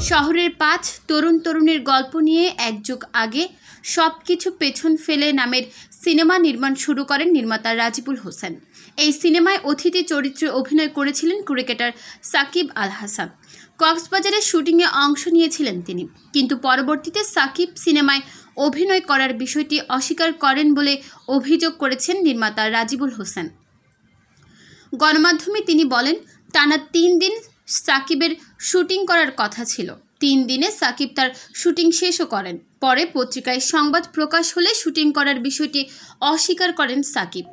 শহরের ৫ তরুণ তরুণীর গল্প নিয়ে এক যুগ আগে সবকিছু পেছন ফেলে নামের সিনেমা নির্মাণ শুরু করেন নির্মাতা রাজিবুল হোসেন। এই সিনেমায় অতিথি চরিত্রে অভিনয় করেছিলেন ক্রিকেটার সাকিব আল হাসান। কক্সবাজারের শুটিংয়ে অংশ নিয়েছিলেন তিনি, কিন্তু পরবর্তীতে সাকিব সিনেমায় অভিনয় করার বিষয়টি অস্বীকার করেন বলে অভিযোগ করেছেন নির্মাতা রাজিবুল হোসেন। গণমাধ্যমে তিনি বলেন, টানা ৩ দিন সাকিবের শুটিং করার কথা ছিল। ৩ দিনে সাকিব তার শুটিং শেষও করেন। পরে পত্রিকায় সংবাদ প্রকাশ হলে শুটিং করার বিষয়টি অস্বীকার করেন সাকিব।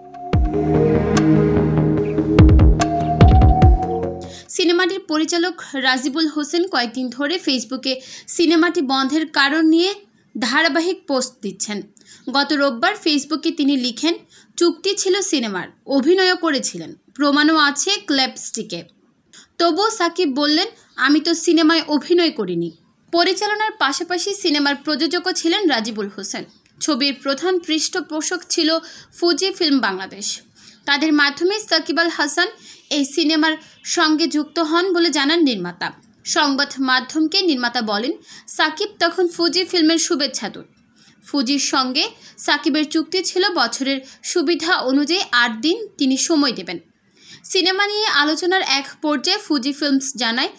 সিনেমাটির পরিচালক রাজিবুল হোসেন কয়েকদিন ধরে ফেসবুকে সিনেমাটি বন্ধের কারণ নিয়ে ধারাবাহিক পোস্ট দিচ্ছেন। গত রোববার ফেসবুকে তিনি লিখেন, চুক্তি ছিল সিনেমার, অভিনয়ও করেছিলেন, প্রমাণও আছে ক্ল্যাপস্টিকে। তবুও সাকিব বললেন, আমি তো সিনেমায় অভিনয় করিনি। পরিচালনার পাশাপাশি সিনেমার প্রযোজকও ছিলেন রাজিবুল হোসেন। ছবির প্রধান পৃষ্ঠপোষক ছিল ফুজি ফিল্ম বাংলাদেশ। তাদের মাধ্যমে সাকিব আল হাসান এই সিনেমার সঙ্গে যুক্ত হন বলে জানান নির্মাতা। সংবাদ মাধ্যমকে নির্মাতা বলেন, সাকিব তখন ফুজি ফিল্মের শুভেচ্ছাদূত। ফুজির সঙ্গে সাকিবের চুক্তি ছিল বছরের সুবিধা অনুযায়ী ৮ দিন তিনি সময় দেবেন। সিনেমা নিয়ে আলোচনার এক পর্যায়ে ফুজি ফিল্মস জানায়,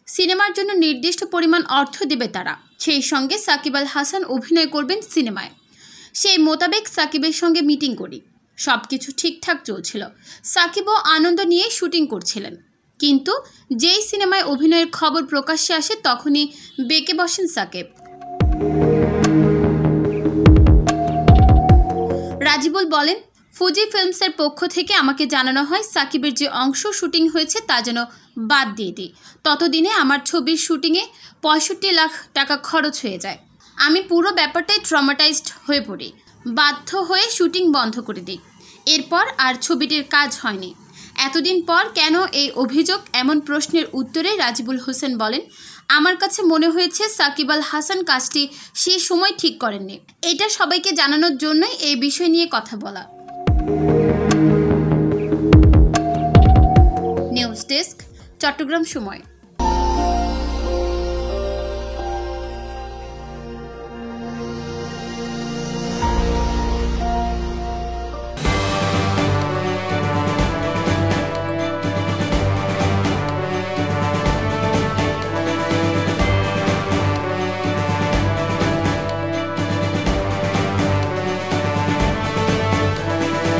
সিনেমার জন্য নির্দিষ্ট পরিমাণ অর্থ দেবে তারা, সেই সঙ্গে সাকিব আল হাসান অভিনয় করবেন সিনেমায়। সেই মোতাবেক সাকিবের সঙ্গে মিটিং করি। সব কিছু ঠিকঠাক চলছিল। সাকিবও আনন্দ নিয়ে শুটিং করছিলেন, কিন্তু যেই সিনেমায় অভিনয়ের খবর প্রকাশ্যে আসে তখনই বেঁকে বসেন সাকিব। রাজিবুল বলেন, ফুজি ফিল্মসের পক্ষ থেকে আমাকে জানানো হয় সাকিবের যে অংশ শুটিং হয়েছে তা যেন বাদ দিয়ে দিই। ততদিনে আমার ছবির শুটিংয়ে ৬৫ লাখ টাকা খরচ হয়ে যায়। আমি পুরো ব্যাপারটাই ট্রমাটাইজড হয়ে পড়ি। বাধ্য হয়ে শুটিং বন্ধ করে দিই। এরপর আর ছবিটির কাজ হয়নি। এতদিন পর কেন এই অভিযোগ? এমন প্রশ্নের উত্তরে রাজিবুল হোসেন বলেন, আমার কাছে মনে হয়েছে সাকিব আল হাসান কাজটি সেই সময় ঠিক করেননি। এটা সবাইকে জানানোর জন্যই এই বিষয় নিয়ে কথা বলা। নিউজ ডেস্ক, চট্টগ্রাম সময়।